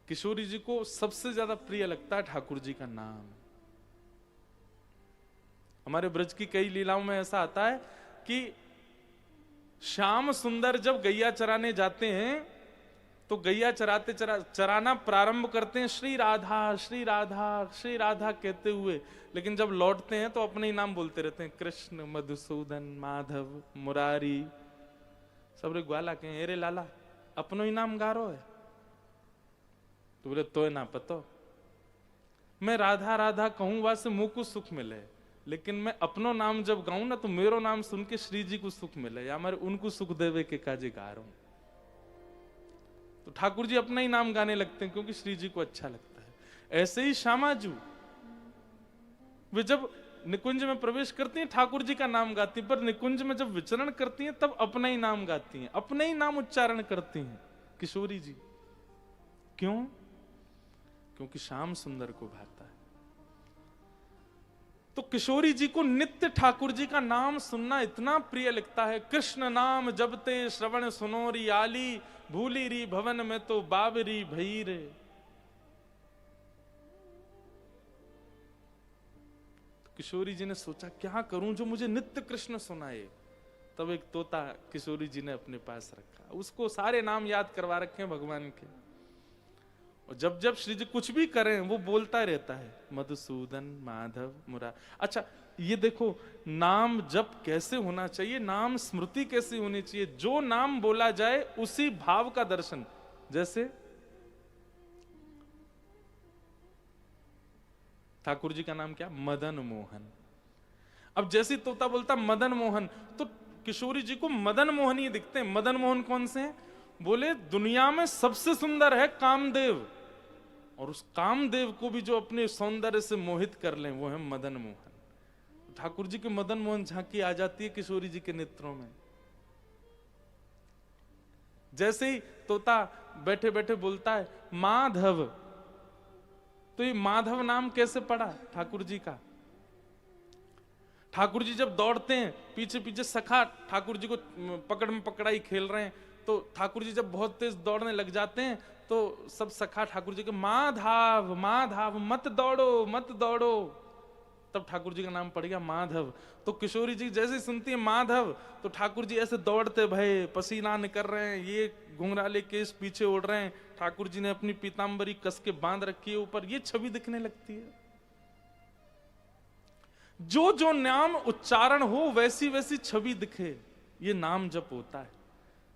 किशोरी जी को सबसे ज्यादा प्रिय लगता है ठाकुर जी का नाम। हमारे ब्रज की कई लीलाओं में ऐसा आता है कि श्याम सुंदर जब गैया चराने जाते हैं तो गैया चराना प्रारंभ करते हैं श्री राधा श्री राधा श्री राधा कहते हुए, लेकिन जब लौटते हैं तो अपने ही नाम बोलते रहते हैं, कृष्ण मधुसूदन माधव मुरारी। सब रे ग्वाला के अरे लाला अपनो ही नाम गारो है। तो बोले तो ना पतो, मैं राधा राधा कहूं वासे मुंह को सुख मिले, लेकिन मैं अपनो नाम जब गाऊं ना तो मेरो नाम सुन के श्री जी को सुख मिले, या मैं उनको सुख देवे के काजे गा रहा हूं। तो ठाकुर जी अपना ही नाम गाने लगते हैं क्योंकि श्री जी को अच्छा लगता है। ऐसे ही श्यामाजू वे जब निकुंज में प्रवेश करती हैं ठाकुर जी का नाम गाती हैं, पर निकुंज में जब विचरण करती हैं तब अपना ही नाम गाती हैं, अपने ही नाम उच्चारण करती हैं किशोरी जी। क्यों? क्योंकि श्याम सुंदर को भाता है। तो किशोरी जी को नित्य ठाकुर जी का नाम सुनना इतना प्रिय लगता है। कृष्ण नाम जबते श्रवण सुनोरी आली, भूली री भवन में तो बाबरी भई रे। तो किशोरी जी ने सोचा क्या करूं जो मुझे नित्य कृष्ण सुनाए। तब एक तोता किशोरी जी ने अपने पास रखा, उसको सारे नाम याद करवा रखे हैं भगवान के, और जब जब श्री जी कुछ भी करें वो बोलता रहता है मधुसूदन माधव मुरारी। अच्छा ये देखो नाम जप कैसे होना चाहिए, नाम स्मृति कैसे होनी चाहिए, जो नाम बोला जाए उसी भाव का दर्शन। जैसे ठाकुर जी का नाम क्या, मदन मोहन। अब जैसे तोता बोलता मदन मोहन तो किशोरी जी को मदन मोहन ही दिखते हैं। मदन मोहन कौन से हैं? बोले दुनिया में सबसे सुंदर है कामदेव, और उस कामदेव को भी जो अपने सौंदर्य से मोहित कर लें वो है मदन मोहन। ठाकुर जी के मदन मोहन झांकी आ जाती है किशोरी जी के नेत्रों में। जैसे ही तोता बैठे बैठे बोलता है माधव, तो ये माधव नाम कैसे पड़ा ठाकुर जी का? ठाकुर जी जब दौड़ते हैं पीछे पीछे सखा ठाकुर जी को पकड़ में पकड़ाई खेल रहे हैं, तो ठाकुर जी जब बहुत तेज दौड़ने लग जाते हैं तो सब सखा ठाकुर जी के माधव माधव मत दौड़ो मत दौड़ो, तब ठाकुर जी का नाम पड़ गया माधव। तो किशोरी जी जैसे सुनती है माधव तो ठाकुर जी ऐसे दौड़ते भय पसीना निकर रहे हैं, ये घुंघराले केस पीछे उड़ रहे हैं, ठाकुर जी ने अपनी पीतांबरी कस के बांध रखी है ऊपर, ये छवि दिखने लगती है। जो जो नाम उच्चारण हो वैसी वैसी छवि दिखे, ये नाम जप होता है।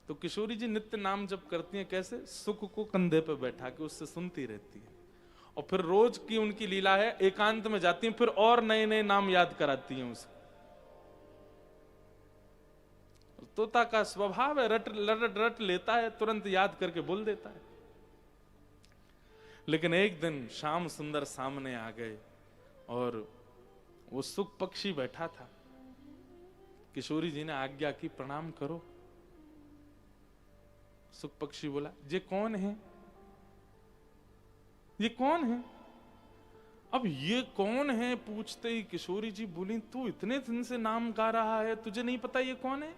तो किशोरी जी नित्य नाम जप करती हैं, कैसे? सुख को कंधे पे बैठा के उससे सुनती रहती है, और फिर रोज की उनकी लीला है एकांत में जाती हैं, फिर और नए नए नाम याद कराती हैं उसको। तोता का स्वभाव है, रट रट रट लेता है, तुरंत याद करके बोल देता है। लेकिन एक दिन श्याम सुंदर सामने आ गए और वो सुख पक्षी बैठा था। किशोरी जी ने आज्ञा की प्रणाम करो। सुख पक्षी बोला ये कौन है, ये कौन है? अब ये कौन है पूछते ही किशोरी जी बोली तू इतने दिन से नाम गा रहा है, तुझे नहीं पता ये कौन है?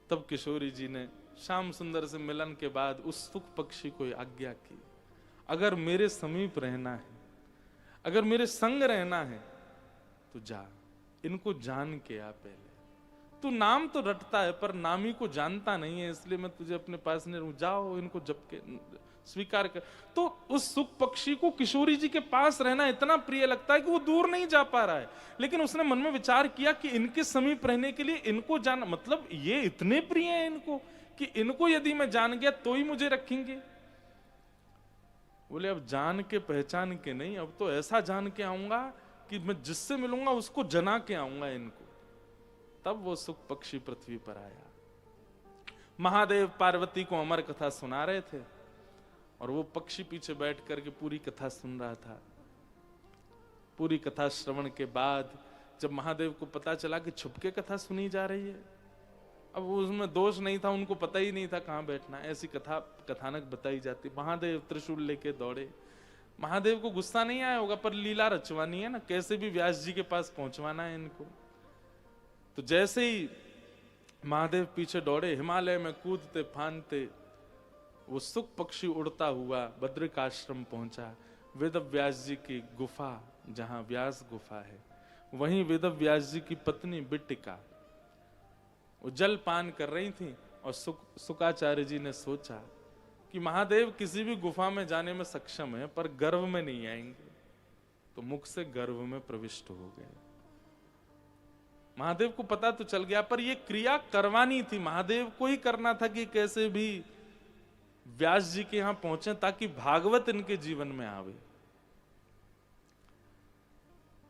तब किशोरी जी ने श्याम सुंदर से मिलन के बाद उस सुख पक्षी को आज्ञा की, अगर मेरे समीप रहना है, अगर मेरे संग रहना है तो जा, इनको जान के आ। पहले तू नाम तो रटता है पर नामी को जानता नहीं है, इसलिए मैं तुझे अपने पास नहीं रहूं, जाओ इनको जप के स्वीकार कर। तो उस सुख पक्षी को किशोरी जी के पास रहना इतना प्रिय लगता है कि वो दूर नहीं जा पा रहा है, लेकिन उसने मन में विचार किया कि इनके समीप रहने के लिए इनको जान, मतलब ये इतने प्रिय है इनको कि इनको यदि मैं जान गया तो ही मुझे रखेंगे। बोले अब जान के पहचान के नहीं, अब तो ऐसा जान के आऊंगा कि मैं जिससे मिलूंगा उसको जना के आऊंगा इनको। तब वो सुख पक्षी पृथ्वी पर आया। महादेव पार्वती को अमर कथा सुना रहे थे और वो पक्षी पीछे बैठ करके पूरी कथा सुन रहा था। पूरी कथा श्रवण के बाद जब महादेव को पता चला कि छुपके कथा सुनी जा रही है, अब उसमें दोष नहीं था, उनको पता ही नहीं था कहां बैठना, ऐसी कथा कथानक बताई जाती। महादेव त्रिशूल लेके दौड़े। महादेव को गुस्सा नहीं आया होगा, पर लीला रचवानी है ना, कैसे भी व्यास जी के पास पहुंचवाना है इनको। तो जैसे ही महादेव पीछे दौड़े, हिमालय में कूदते फांदते वो सुख पक्षी उड़ता हुआ बद्रिकाश्रम पहुंचा। वेद व्यास जी की गुफा, जहां व्यास गुफा है, वहीं वेद व्यास जी की पत्नी बिट्टिका वो जल पान कर रही थी। और शुकाचार्य जी ने सोचा कि महादेव किसी भी गुफा में जाने में सक्षम है, पर गर्भ में नहीं आएंगे, तो मुख से गर्भ में प्रविष्ट हो गए। महादेव को पता तो चल गया, पर यह क्रिया करवानी थी, महादेव को ही करना था कि कैसे भी व्यास जी के यहां पहुंचे ताकि भागवत इनके जीवन में आवे।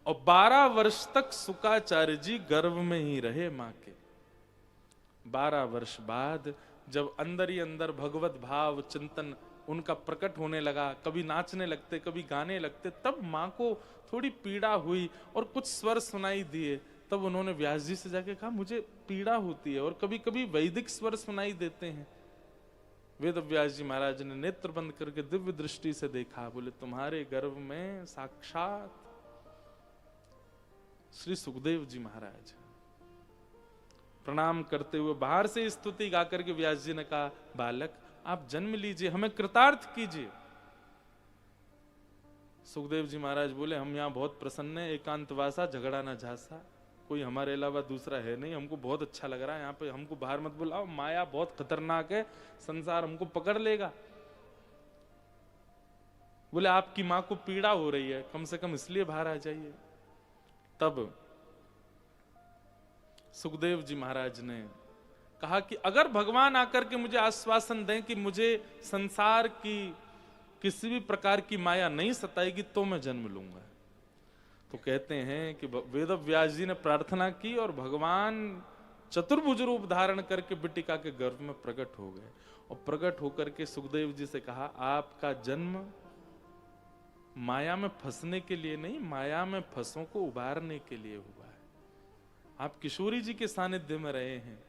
और 12 वर्ष तक शुकाचार्य जी गर्भ में ही रहे मां के। 12 वर्ष बाद जब अंदर ही अंदर भगवत भाव चिंतन उनका प्रकट होने लगा, कभी नाचने लगते, कभी गाने लगते, तब मां को थोड़ी पीड़ा हुई और कुछ स्वर सुनाई दिए। तब उन्होंने व्यास जी से जाके कहा, मुझे पीड़ा होती है, और कभी कभी वैदिक स्वर सुनाई देते हैं। वेद व्यास जी महाराज ने नेत्र बंद करके दिव्य दृष्टि से देखा, बोले तुम्हारे गर्भ में साक्षात श्री सुखदेव जी महाराज। प्रणाम करते हुए बाहर से स्तुति गाकर के व्यास जी ने कहा, बालक आप जन्म लीजिए, हमें कृतार्थ कीजिए। सुखदेव जी महाराज बोले, हम यहाँ बहुत प्रसन्न है, एकांतवासा झगड़ा ना झांसा, कोई हमारे अलावा दूसरा है नहीं, हमको बहुत अच्छा लग रहा है यहाँ पे, हमको बाहर मत बुलाओ, माया बहुत खतरनाक है, संसार हमको पकड़ लेगा। बोले आपकी मां को पीड़ा हो रही है, कम से कम इसलिए बाहर आ जाइए। तब सुखदेव जी महाराज ने कहा कि अगर भगवान आकर के मुझे आश्वासन दें कि मुझे संसार की किसी भी प्रकार की माया नहीं सताएगी तो मैं जन्म लूंगा। तो कहते हैं कि वेद व्यास जी ने प्रार्थना की और भगवान चतुर्भुज रूप धारण करके बिटिका के गर्भ में प्रकट हो गए। और प्रकट होकर के सुखदेव जी से कहा, आपका जन्म माया में फंसने के लिए नहीं, माया में फंसों को उबारने के लिए हुआ है। आप किशोरी जी के सानिध्य में रहे हैं,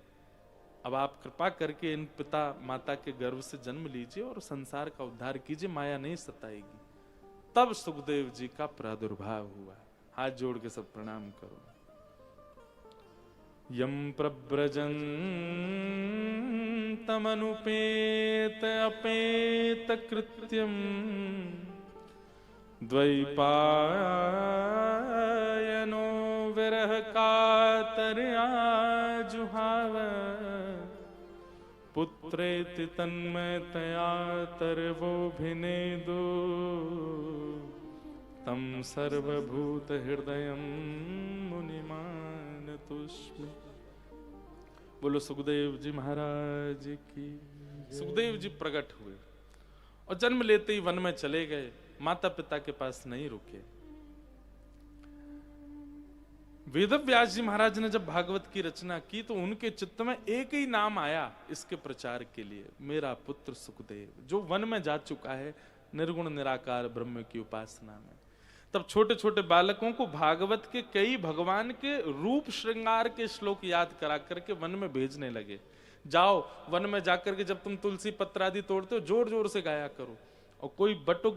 अब आप कृपा करके इन पिता माता के गर्भ से जन्म लीजिए और संसार का उद्धार कीजिए, माया नहीं सताएगी। तब सुखदेव जी का प्रादुर्भाव हुआ। हाथ जोड़ के सब प्रणाम करो। यम प्रव्रजन तमनुपेत अपेत कृत्यम द्वैपायनो विरह कातर्या जुहाव पुत्रेति तन्मयतया तर्वोभिनेदो तम सर्वभूत हृदयं मुनिमानतोस्मि। बोलो सुखदेव जी महाराज की। सुखदेव जी प्रकट हुए और जन्म लेते ही वन में चले गए, माता पिता के पास नहीं रुके। वेद व्यास जी महाराज ने जब भागवत की रचना की तो उनके चित्त में एक ही नाम आया इसके प्रचार के लिए, मेरा पुत्र सुखदेव, जो वन में जा चुका है निर्गुण निराकार ब्रह्म की उपासना में। तब छोटे छोटे बालकों को भागवत के कई भगवान के रूप श्रृंगार के श्लोक याद करा करके वन में भेजने लगे। जाओ वन में जाकर के जब तुम तुलसी पत्र आदि तोड़ते हो जोर जोर से गाया करो, और कोई बटुक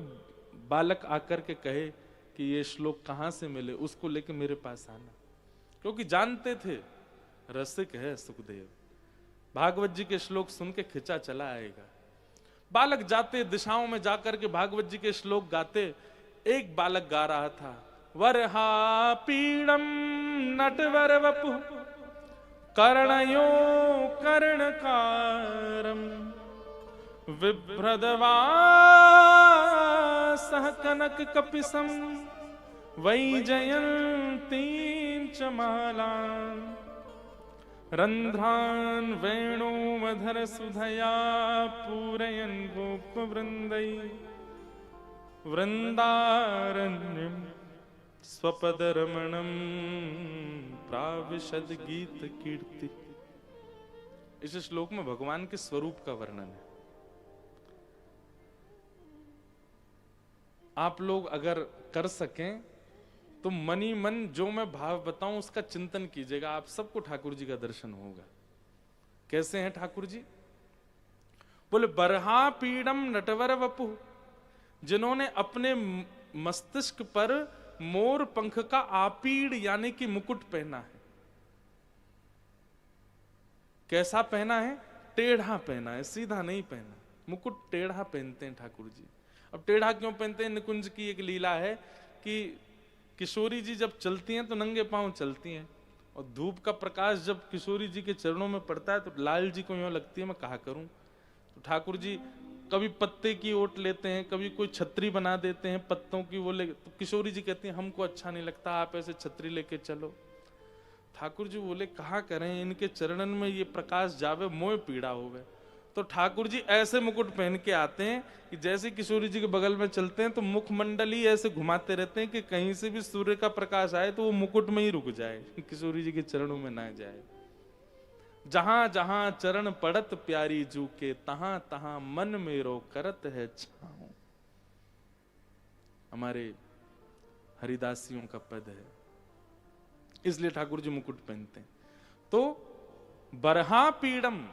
बालक आकर के कहे कि ये श्लोक कहां से मिले, उसको लेके मेरे पास आना, क्योंकि जानते थे रसिक है सुखदेव, भागवत जी के श्लोक सुन के खिंचा चला आएगा। बालक जाते दिशाओं में जाकर के भागवत जी के श्लोक गाते। एक बालक गा रहा था, वरहा पीड़म नटवर वपु कर्णयो कर्णकारम विभ्रदवासः कनक कपिसम वैजयन्तीं च मालां रंध्रान् वेणुमधर सुधया पूरयन् गोपवृन्दै वृंदारण्यं स्वपदरमणं प्राविशद गीत कीर्ति। इस श्लोक में भगवान के स्वरूप का वर्णन है। आप लोग अगर कर सकें तो मनी मन जो मैं भाव बताऊं उसका चिंतन कीजिएगा, आप सबको ठाकुर जी का दर्शन होगा। कैसे हैं ठाकुर जी? बोले बरहा पीड़म नटवर वपु, जिन्होंने अपने मस्तिष्क पर मोर पंख का आपीड़ यानी कि मुकुट पहना है। कैसा पहना है? टेढ़ा पहना है, सीधा नहीं पहना। मुकुट टेढ़ा पहनते हैं ठाकुर जी। अब टेढ़ा क्यों पहनते हैं? निकुंज की एक लीला है कि किशोरी जी जब चलती हैं तो नंगे पांव चलती हैं, और धूप का प्रकाश जब किशोरी जी के चरणों में पड़ता है तो लाल जी को यूं लगती है मैं कहा करूं। तो ठाकुर जी कभी पत्ते की ओट लेते हैं, कभी कोई छतरी बना देते हैं पत्तों की, वो ले, तो किशोरी जी कहती हैं हमको अच्छा नहीं लगता, आप ऐसे छतरी लेके चलो। ठाकुर जी बोले कहा करें, इनके चरणन में ये प्रकाश जावे मोह पीड़ा होवे। तो ठाकुर जी ऐसे मुकुट पहन के आते हैं कि जैसे किशोरी जी के बगल में चलते हैं तो मुखमंडल ही ऐसे घुमाते रहते हैं कि कहीं से भी सूर्य का प्रकाश आए तो वो मुकुट में ही रुक जाए, किशोरी जी के चरणों में ना जाए। जहां जहां चरण पड़त प्यारी जू के, तहां तहां मन मेरो करत है छाऊं। हमारे हरिदासियों का पद है, इसलिए ठाकुर जी मुकुट पहनते हैं। तो बरहा पीड़म,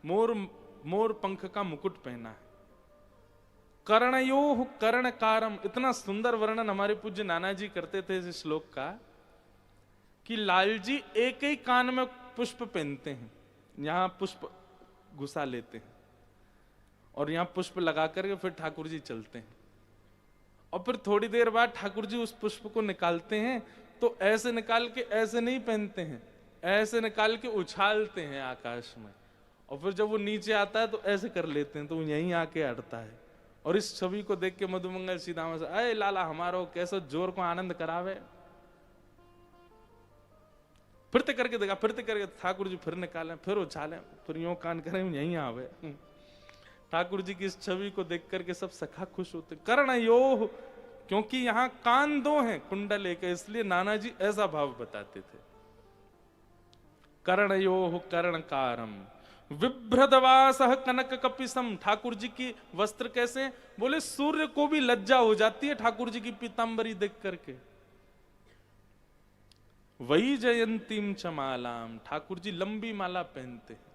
मोर पंख का मुकुट पहना है। कर्णयोः कर्णकारम, इतना सुंदर वर्णन हमारे पूज्य नाना जी करते थे इस श्लोक का कि लाल जी एक ही कान में पुष्प पहनते हैं, यहां पुष्प घुसा लेते हैं और यहां पुष्प लगा करके फिर ठाकुर जी चलते हैं, और फिर थोड़ी देर बाद ठाकुर जी उस पुष्प को निकालते हैं तो ऐसे निकाल के ऐसे नहीं पहनते हैं, ऐसे निकाल के उछालते हैं आकाश में, और फिर जब वो नीचे आता है तो ऐसे कर लेते हैं तो वो यहीं आके अड़ता है। और इस छवि को देख के मधुमंगल सीधामा से अरे लाला हमारो कैसे जोर को आनंद करावे, फिरते करके देखा, फिरते करके ठाकुर जी फिर निकालें, फिर उछालें, फिर यूं कान करें यहीं आवे। ठाकुर जी की इस छवि को देख करके सब सखा खुश होते। कर्णयोः, क्योंकि यहां कान दो हैं कुंडल एक है, इसलिए नाना जी ऐसा भाव बताते थे। कर्णयोः कर्णकारम विभ्रदवासः कनक कपिसम, ठाकुर जी की वस्त्र कैसे? बोले सूर्य को भी लज्जा हो जाती है ठाकुर जी की पीतांबरी देख करके। वही जयंतीम च मालाम, ठाकुर जी लंबी माला पहनते हैं।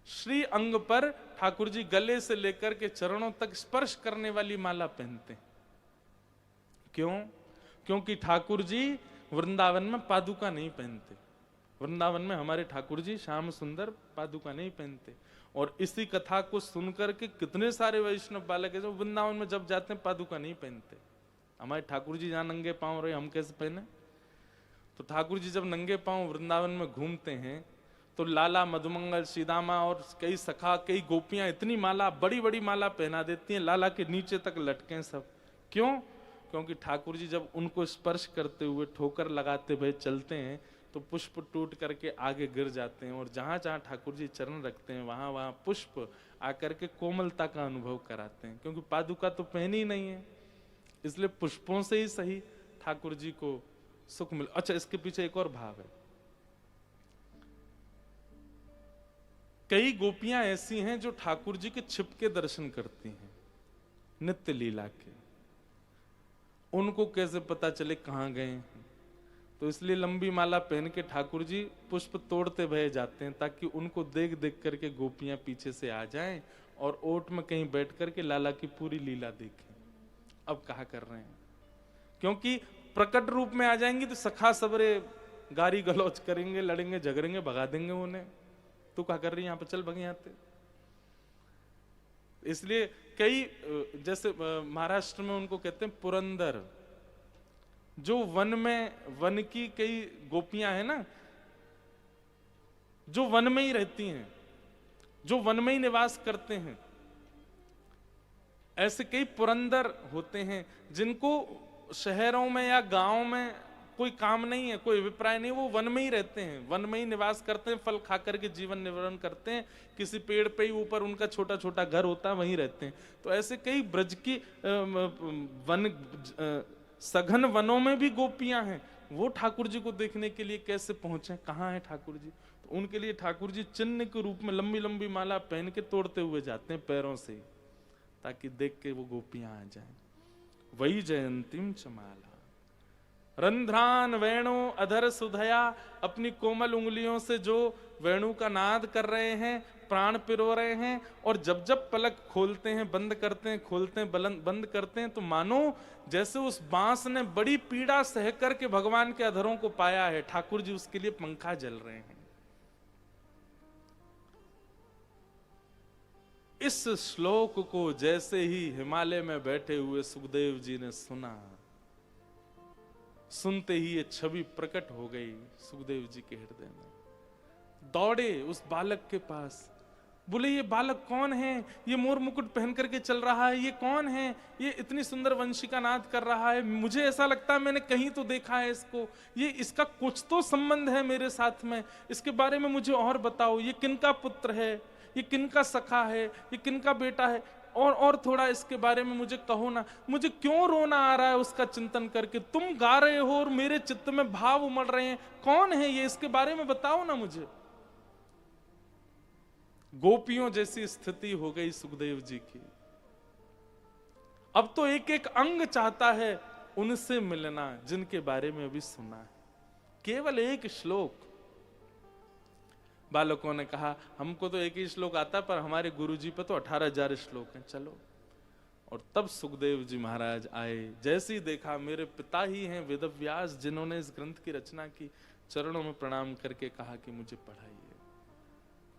श्री अंग पर ठाकुर जी गले से लेकर के चरणों तक स्पर्श करने वाली माला पहनते हैं। क्यों? क्योंकि ठाकुर जी वृंदावन में पादुका नहीं पहनते। वृंदावन में हमारे ठाकुर जी श्याम सुंदर पादुका नहीं पहनते, और इसी कथा को सुनकर के कितने सारे वैष्णव बालक है जो वृंदावन में जब जाते हैं पादुका नहीं पहनते। हमारे ठाकुर जी जहां नंगे पांव रहे हम कैसे पहने? तो ठाकुर जी जब नंगे पांव वृंदावन में घूमते हैं तो लाला मधुमंगल सीदामा और कई सखा कई गोपियां इतनी माला, बड़ी बड़ी माला पहना देती हैं, लाला के नीचे तक लटके सब। क्यों? क्योंकि ठाकुर जी जब उनको स्पर्श करते हुए ठोकर लगाते हुए चलते हैं तो पुष्प टूट करके आगे गिर जाते हैं, और जहां जहां ठाकुर जी चरण रखते हैं वहां वहां पुष्प आकर के कोमलता का अनुभव कराते हैं। क्योंकि पादुका तो पहनी ही नहीं है, इसलिए पुष्पों से ही सही ठाकुर जी को सुख मिल। अच्छा, इसके पीछे एक और भाव है। कई गोपियां ऐसी हैं जो ठाकुर जी के छिप के दर्शन करती हैं नित्य लीला के, उनको कैसे पता चले कहां गए हैं? तो इसलिए लंबी माला पहन के ठाकुर जी पुष्प तोड़ते भये जाते हैं ताकि उनको देख देख करके गोपियां पीछे से आ जाएं और ओट में कहीं बैठ करके लाला की पूरी लीला देखें। अब कहा कर रहे हैं, क्योंकि प्रकट रूप में आ जाएंगी तो सखा सबरे गारी गलौच करेंगे, लड़ेंगे, झगड़ेंगे, भगा देंगे उन्हें। तू क्या कर रही है यहाँ पर, चल भग यहाँ पे। इसलिए कई जैसे महाराष्ट्र में उनको कहते हैं पुरंदर, जो वन की कई गोपियां हैं ना, जो वन में ही रहती हैं, जो वन में ही निवास करते हैं, ऐसे कई पुरंदर होते हैं जिनको शहरों में या गांव में कोई काम नहीं है, कोई अभिप्राय नहीं, वो वन में ही रहते हैं, वन में ही निवास करते हैं, फल खा करके जीवन निर्वहन करते हैं, किसी पेड़ पे ही ऊपर उनका छोटा छोटा घर होता है, वहीं रहते हैं। तो ऐसे कई ब्रज की वन सघन वनों में भी गोपियां हैं, वो ठाकुर जी को देखने के लिए कैसे पहुंचे, कहाँ है ठाकुर जी? तो उनके लिए ठाकुर जी चिन्ह के रूप में लंबी लंबी माला पहन के तोड़ते हुए जाते हैं पैरों से, ताकि देख के वो गोपियां आ जाएं। वही जयंतीम च माला रंध्रान वेणु अधर सुधया, अपनी कोमल उंगलियों से जो वेणु का नाद कर रहे हैं, प्राण पिरो रहे हैं, और जब जब पलक खोलते हैं बंद करते हैं, खोलते हैं बंद करते हैं, तो मानो जैसे उस बांस ने बड़ी पीड़ा सह करके भगवान के अधरों को पाया है, ठाकुर जी उसके लिए पंखा जल रहे हैं। इस श्लोक को जैसे ही हिमालय में बैठे हुए सुखदेव जी ने सुना, सुनते ही ये छवि प्रकट हो गई सुखदेव जी के हृदय में। दौड़े उस बालक के पास, बोले ये बालक कौन है, ये मोर मुकुट पहन करके चल रहा है, ये कौन है, ये इतनी सुंदर वंशिका नाद कर रहा है, मुझे ऐसा लगता है मैंने कहीं तो देखा है इसको, ये इसका कुछ तो संबंध है मेरे साथ में, इसके बारे में मुझे और बताओ, ये किनका पुत्र है, ये किनका सखा है, ये किनका बेटा है, और थोड़ा इसके बारे में मुझे कहो ना, मुझे क्यों रोना आ रहा है उसका चिंतन करके, तुम गा रहे हो और मेरे चित्त में भाव उमड़ रहे हैं, कौन है ये, इसके बारे में बताओ ना मुझे। गोपियों जैसी स्थिति हो गई सुखदेव जी की। अब तो एक एक अंग चाहता है उनसे मिलना जिनके बारे में अभी सुना है। केवल एक श्लोक। बालकों ने कहा हमको तो एक ही श्लोक आता, पर हमारे गुरुजी पे तो 18,000 श्लोक हैं, चलो। और तब सुखदेव जी महाराज आए, जैसे ही देखा मेरे पिता ही हैं वेदव्यास जिन्होंने इस ग्रंथ की रचना की, चरणों में प्रणाम करके कहा कि मुझे पढ़ाइए।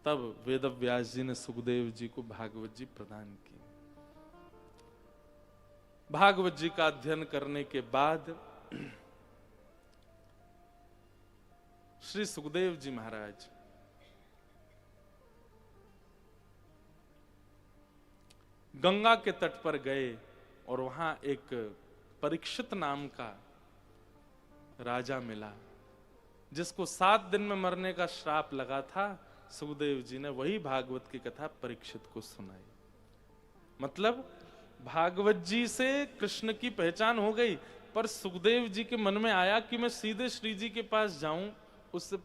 तब वेदव्यास जी ने सुखदेव जी को भागवत जी प्रदान की। भागवत जी का अध्ययन करने के बाद श्री सुखदेव जी महाराज गंगा के तट पर गए और वहां एक परीक्षित नाम का राजा मिला, जिसको 7 दिन में मरने का श्राप लगा था। सुखदेव जी ने वही भागवत की कथा परीक्षित को सुनाई। मतलब भागवत जी से कृष्ण की पहचान हो गई, पर सुखदेव जी के मन में आया कि मैं सीधे श्री जी के पास जाऊं, उससे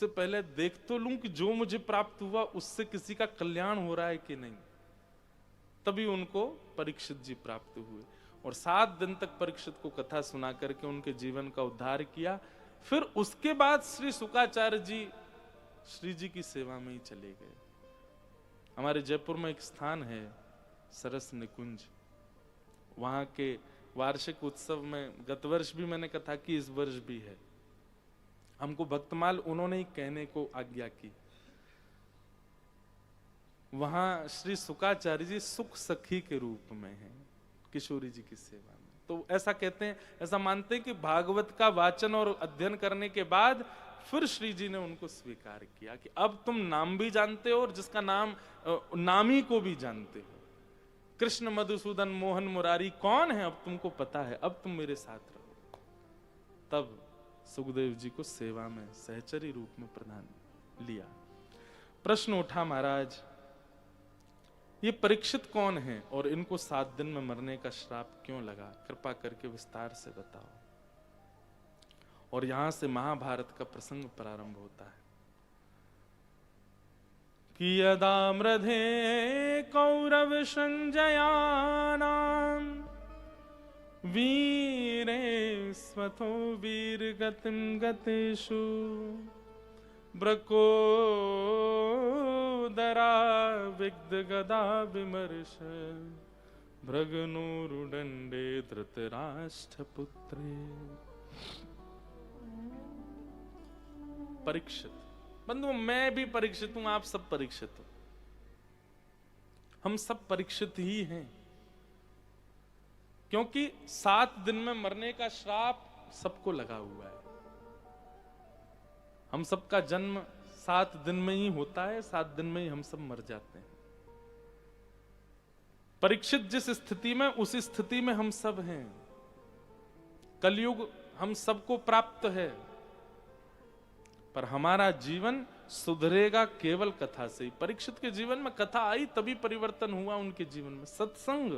पहले देख तो लूं कि जो मुझे प्राप्त हुआ उससे किसी का कल्याण हो रहा है कि नहीं। तभी उनको परीक्षित जी प्राप्त हुए और 7 दिन तक परीक्षित को कथा सुना करके उनके जीवन का उद्धार किया। फिर उसके बाद श्री शुकाचार्य जी श्री जी की सेवा में ही चले गए। हमारे जयपुर में एक स्थान है सरस निकुंज, वहां के वार्षिक उत्सव में गत वर्ष भी मैंने कथा की, इस वर्ष भी है। हमको भक्तमाल उन्होंने ही कहने को आज्ञा की। वहां श्री शुकाचार्य जी सुख सखी के रूप में हैं किशोरी जी की सेवा में। तो ऐसा कहते हैं, ऐसा मानते हैं कि भागवत का वाचन और अध्ययन करने के बाद फिर श्री जी ने उनको स्वीकार किया कि अब तुम नाम भी जानते हो और जिसका नामी को भी जानते हो। कृष्ण मधुसूदन मोहन मुरारी कौन है अब तुमको पता है, अब तुम मेरे साथ रहो। तब सुखदेव जी को सेवा में सहचरी रूप में प्रदान लिया। प्रश्न उठा महाराज ये परीक्षित कौन है और इनको 7 दिन में मरने का श्राप क्यों लगा, कृपा करके विस्तार से बताओ। और यहां से महाभारत का प्रसंग प्रारंभ होता है कि यदा मृधे कौरव संजयानाम वीरे स्वथो वीर गतिम गतिषु ब्रकोदरा विग्ध गदा विमर्श भृगनुरुदंडे धृतराष्ट्र पुत्रे। परीक्षित बंधु, मैं भी परीक्षित हूं, आप सब परीक्षित हो, हम सब परीक्षित ही हैं, क्योंकि 7 दिन में मरने का श्राप सबको लगा हुआ है। हम सबका जन्म 7 दिन में ही होता है, 7 दिन में ही हम सब मर जाते हैं। परीक्षित जिस स्थिति में, उस स्थिति में हम सब हैं। कलयुग हम सबको प्राप्त है, पर हमारा जीवन सुधरेगा केवल कथा से ही। परीक्षित के जीवन में कथा आई तभी परिवर्तन हुआ उनके जीवन में। सत्संग